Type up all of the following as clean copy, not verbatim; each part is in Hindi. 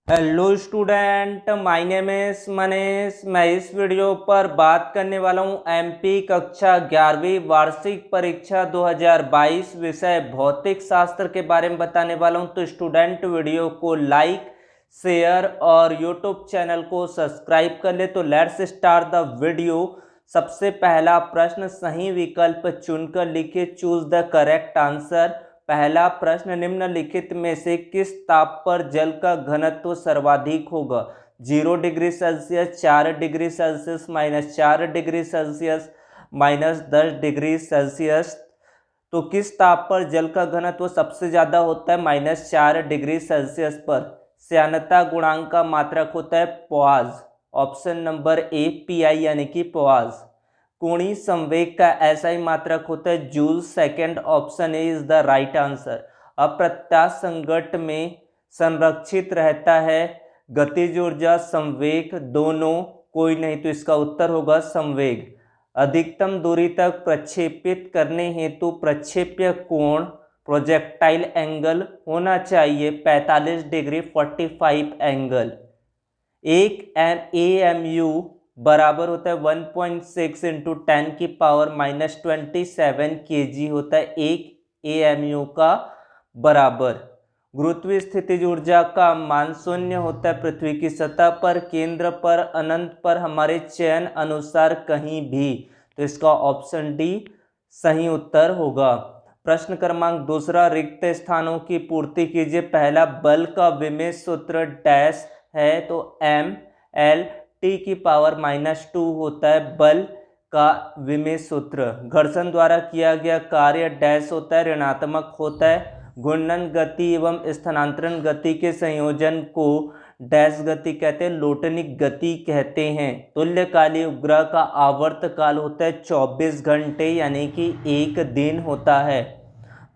Hello student, my name is Manish. मैं इस वीडियो पर बात करने वाला हूं एमपी कक्षा 11वीं वार्षिक परीक्षा 2022 विषय भौतिक शास्त्र के बारे में बताने वाला हूं। तो स्टूडेंट वीडियो को लाइक, शेयर और यूट्यूब चैनल को सब्सक्राइब कर ले। तो लेट्स स्टार्ट द वीडियो। सबसे पहला प्रश्न, सही विकल्प चुनकर लिखिए, चूज द करेक्ट आंसर। पहला प्रश्न, निम्नलिखित में से किस ताप पर जल का घनत्व सर्वाधिक होगा? 0 degree Celsius, 4 degree Celsius, -4 degree Celsius, -10 degree Celsius. तो किस ताप पर जल का घनत्व सबसे ज्यादा होता है? -4 डिग्री सेल्सियस पर। श्यानता गुणांक का मात्रक होता है pause. Option number A pi यानी कि पॉज। कोणीय संवेग का SI मात्रक होता है joule. Second option A is the right answer. अप्रत्यास्थ संघट्ट में संरक्षित रहता है गतिज ऊर्जा, संवेग, दोनों, कोई नहीं, तो इसका उत्तर होगा संवेग। अधिकतम दूरी तक प्रक्षेपित करने हेतु प्रक्षेप्य कोण प्रोजेक्टाइल एंगल होना चाहिए 45 डिग्री 45 एंगल। एक AMU बराबर होता है 1.6 इंटू 10 की पावर -27 kg होता है एक AMU का बराबर। गुरुत्वीय स्थितिज ऊर्जा का मान शून्य होता है पृथ्वी की सतह पर, केंद्र पर, अनंत पर, हमारे चयन अनुसार कहीं भी। तो इसका ऑप्शन डी सही उत्तर होगा। प्रश्न क्रमांक दूसरा, रिक्त स्थानों की पूर्ति कीजिए। पहला, बल का विमेय सूत्र डैश है, तो MLT की पावर -2 होता है बल का विमेय सूत्र। घर्षण द्वारा किया गया कार्य डैश होता है, ऋणात्मक होता है। घूर्णन गति एवं स्थानांतरण गति के संयोजन को डैश गति कहते हैं, लोटनिक गति कहते हैं। तुल्यकालीय उपग्रह का आवर्त काल होता है 24 घंटे यानी कि 1 दिन होता है।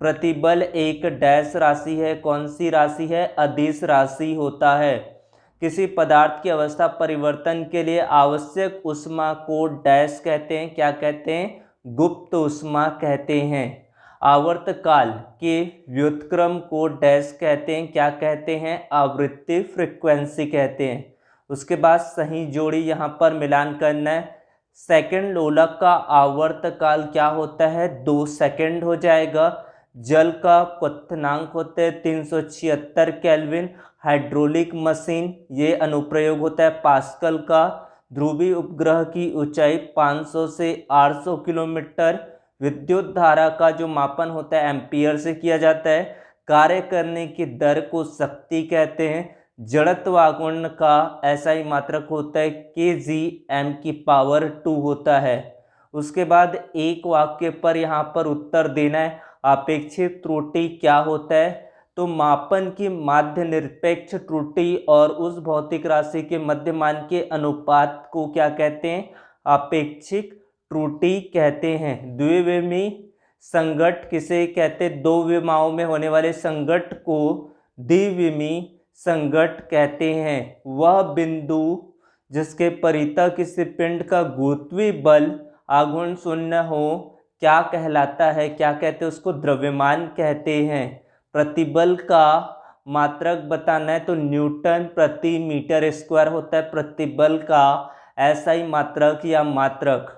प्रतिबल एक डैश राशि है, कौन सी राशि है? अदिश राशि होता है। किसी पदार्थ की अवस्था परिवर्तन के लिए आवश्यक ऊष्मा को डैश कहते हैं, क्या कहते हैं? गुप्त ऊष्मा कहते हैं। आवर्तकाल के व्युत्क्रम को डैश कहते हैं, क्या कहते हैं? आवृत्ति, फ्रीक्वेंसी कहते हैं। उसके बाद सही जोड़ी यहाँ पर मिलान करना है। सेकंड लोलक का आवर्तकाल क्या होता है? 2 सेकंड हो जाएगा। जल का क्वथनांक होता है 376 केल्विन। हाइड्रोलिक मशीन, ये अनुप्रयोग होता है पास्कल का। ध्रुवीय उपग्रह की ऊंचाई 500 से 800 किलोमीटर। विद्युत धारा का जो मापन होता है एम्पियर से किया जाता है। कार्य करने की दर को शक्ति कहते हैं। जड़त्वाघूर्ण का SI मात्रक होता है kgm⁻² होता है। उसके बाद एक वाक्य पर यहाँ पर उत्तर देना है। अपेक्षित त्रुटि क्या होता है? तो मापन की माध्य निरपेक्ष त्रुटि और उस भौतिक राशि के मध्यमान के अनुपात को क्या कहते हैं? अपेक्षित त्रुटि कहते हैं। द्विविमीय संघट्ट किसे कहते हैं? दो विमाओं में होने वाले संघट्ट को द्विविमीय संघट्ट कहते हैं। वह बिंदु जिसके परितः किसी पिंड का गुरुत्वीय बल आघूर्ण शून्य हो क्या कहलाता है? क्या कहते हैं उसको? द्रव्यमान कहते हैं। प्रतिबल का मात्रक बताना है तो न्यूटन प्रति मीटर स्क्वायर होता है प्रतिबल का SI मात्रक या मात्रक।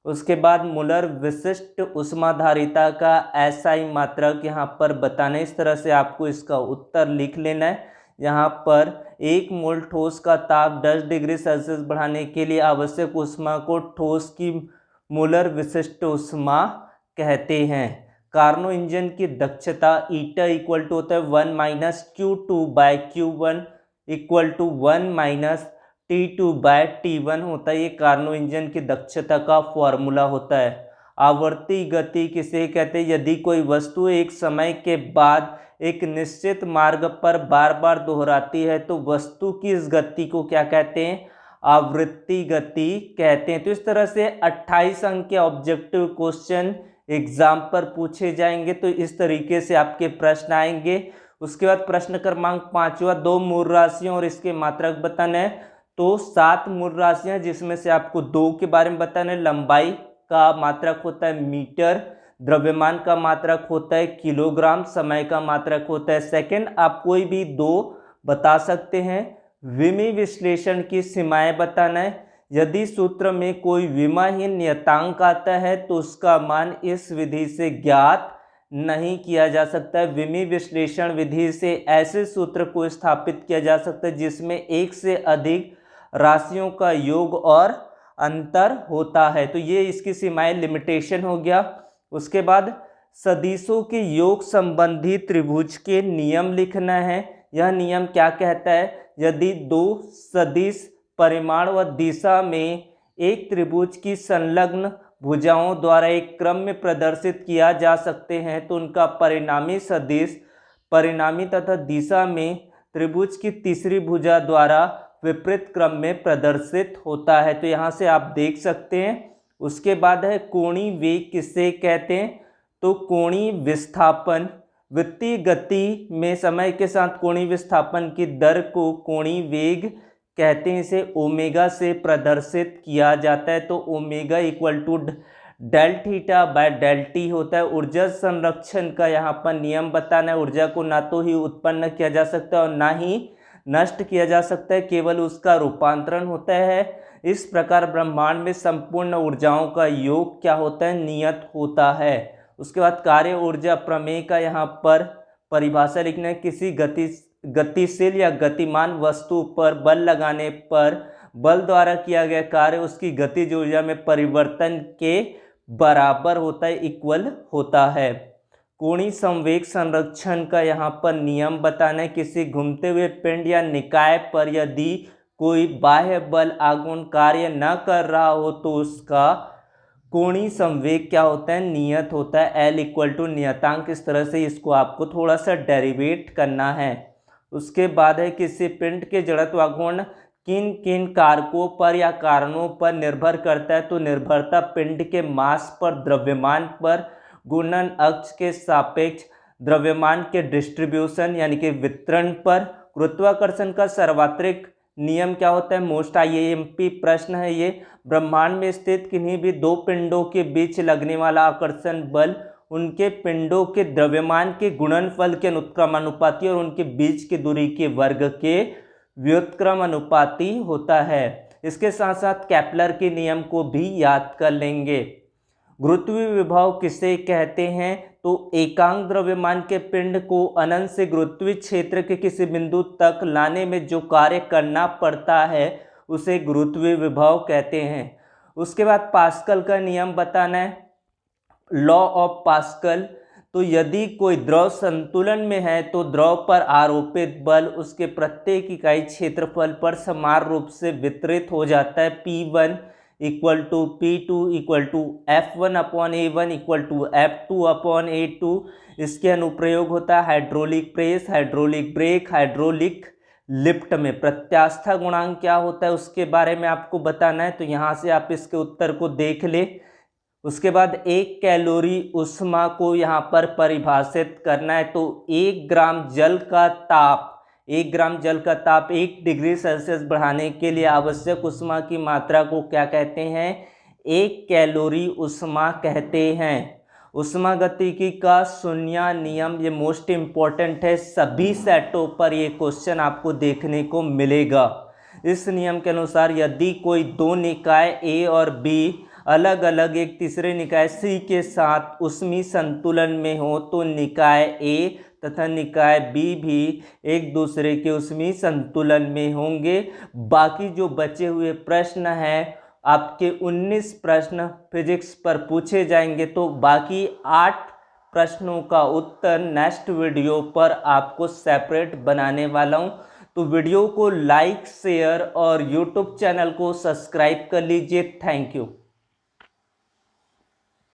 उसके बाद मुलर विशिष्ट ऊष्माधारिता का SI मात्रक यहाँ पर बताना है। इस तरह से आपको इसका उत्तर लिख लेना है। यहाँ पर 1 मोल ठोस का ताप 10 डिग्री सेल्सियस बढ़ाने के लिए आवश्यक ऊष्मा को ठोस की मुलर विशिष्ट ऊष्मा कहते हैं। कार्नो इंजन की दक्षता ईटा इक्वल टू होता है 1 - Q2/Q1 इक्वल टू 1 - T2/T1 होता है। ये कार्नो इंजन की दक्षता का फॉर्मूला होता है। आवर्ती गति किसे कहते हैं? यदि कोई वस्तु एक समय के बाद एक निश्चित मार्ग पर बार बार दोहराती है तो वस्तु की इस गति को क्या कहते हैं? आवृत्ति गति कहते हैं। तो इस तरह से 28 अंक के ऑब्जेक्टिव क्वेश्चन एग्जाम पर पूछे जाएंगे। तो इस तरीके से आपके प्रश्न आएंगे। उसके बाद प्रश्न क्रमांक 5वां, 2 मूल राशियों और इसके मात्रक बताना है। तो 7 मूल राशियां जिसमें से आपको 2 के बारे में बताना है। लंबाई का मात्रक होता है मीटर, द्रव्यमान का मात्रक होता है किलोग्राम, समय का मात्रक होता है सेकंड। आप कोई भी 2 बता सकते हैं। विमीय विश्लेषण की सीमाएं बताना है। यदि सूत्र में कोई विमाहीन नियतांक आता है तो उसका मान इस विधि से ज्ञात नहीं किया जा सकता है। विमीय विश्लेषण विधि से ऐसे सूत्र को स्थापित किया जा सकता है जिसमें एक से अधिक राशियों का योग और अंतर होता है। तो ये इसकी सीमाएं, लिमिटेशन हो गया। उसके बाद सदिशों के योग संबंधी त्रिभुज के नियम लिखना है। यह नियम क्या कहता है? यदि दो सदिश परिमाण व दिशा में एक त्रिभुज की संलग्न भुजाओं द्वारा एक क्रम में प्रदर्शित किया जा सकते हैं तो उनका परिणामी सदिश परिणामी तथा दिशा में त्रिभुज की तीसरी भुजा द्वारा विपरीत क्रम में प्रदर्शित होता है। तो यहाँ से आप देख सकते हैं। उसके बाद है कोणीय वेग किसे कहते हैं? तो कोणीय विस्थापन, वृत्तीय गति में समय के साथ कोणीय विस्थापन की दर को कोणीय वेग कहते हैं। इसे ओमेगा से प्रदर्शित किया जाता है। तो omega equal to del theta by del T होता है। ऊर्जा संरक्षण का यहाँ पर नियम बताना है। ऊर्जा को ना तो ही उत्पन्न किया जा सकता है और ना ही नष्ट किया जा सकता है, केवल उसका रूपांतरण होता है। इस प्रकार ब्रह्मांड में संपूर्ण ऊर्जाओं का योग क्या होता है? नियत होता है। उसके बाद कार्य ऊर्जा प्रमेय का यहाँ पर परिभाषा लिखना है। किसी गतिशील या गतिमान वस्तु पर बल लगाने पर बल द्वारा किया गया कार्य उसकी गतिज ऊर्जा में परिवर्तन के बराबर होता है, इक्वल होता है। कोणीय संवेग संरक्षण का यहाँ पर नियम बताना है। किसी घूमते हुए पिंड या निकाय पर यदि कोई बाह्य बल आगमन कार्य न कर रहा हो तो उसका कोणीय संवेग क्या होता है? नियत होता है। एल इक्वल टू नियतांक। इस तरह से इसको आपको थोड़ा सा डेरिवेट करना है। उसके बाद है किसी पिंड के जड़त्वाघूर्ण किन किन कारकों पर या कारणों पर निर्भर करता है? तो निर्भरता पिंड के मास पर, द्रव्यमान पर, घूर्णन अक्ष के सापेक्ष द्रव्यमान के डिस्ट्रीब्यूशन यानी कि वितरण पर। गुरुत्वाकर्षण का सार्वत्रिक नियम क्या होता है? मोस्ट आईएमपी प्रश्न है ये। ब्रह्मांड में स्थित किन्हीं भी दो पिंडों के बीच लगने वाला आकर्षण बल उनके पिंडों के द्रव्यमान के गुणनफल के अनुक्रमानुपाती और उनके बीच की दूरी के वर्ग के व्युत्क्रमानुपाती होता है। इसके साथ साथ केपलर के नियम को भी याद कर लेंगे। गुरुत्वीय विभव किसे कहते हैं? तो एकांक द्रव्यमान के पिंड को अनंत से गुरुत्वीय क्षेत्र के किसी बिंदु तक लाने में जो कार्य करना पड़ता है उसे गुरुत्वीय विभव कहते हैं। उसके बाद पास्कल का नियम बताना है, लॉ ऑफ पास्कल। तो यदि कोई द्रव संतुलन में है तो द्रव पर आरोपित बल उसके प्रत्येक इकाई क्षेत्रफल पर समान रूप से वितरित हो जाता है। P1 equal to P2 equal to F1 upon A1 equal to F2 upon A2। इसके अनुप्रयोग होता है hydraulic press, hydraulic brake, hydraulic lift में। प्रत्यास्था गुणांक क्या होता है उसके बारे में आपको बताना है। तो यहाँ से आप इसके उत्तर को देख ले। उसके बाद 1 कैलोरी ऊष्मा को यहाँ पर परिभाषित करना है। तो 1 ग्राम जल का ताप 1 डिग्री सेल्सियस बढ़ाने के लिए आवश्यक ऊष्मा की मात्रा को क्या कहते हैं? 1 कैलोरी ऊष्मा कहते हैं। ऊष्मागतिकी का शून्य नियम, ये मोस्ट इम्पॉर्टेंट है। सभी सेटों पर ये क्वेश्चन आपको देखने को मिलेगा। इस नियम के अनुसार यदि कोई दो निकाय A और B अलग अलग एक तीसरे निकाय C के साथ ऊष्मीय संतुलन में हो तो निकाय A तथा निकाय B भी एक दूसरे के ऊष्मीय संतुलन में होंगे। बाकी जो बचे हुए प्रश्न हैं आपके 19 प्रश्न फिजिक्स पर पूछे जाएंगे। तो बाकी 8 प्रश्नों का उत्तर नेक्स्ट वीडियो पर आपको सेपरेट बनाने वाला हूं। तो वीडियो को लाइक, शेयर और यूट्यूब चैनल को सब्सक्राइब कर लीजिए। Thank you.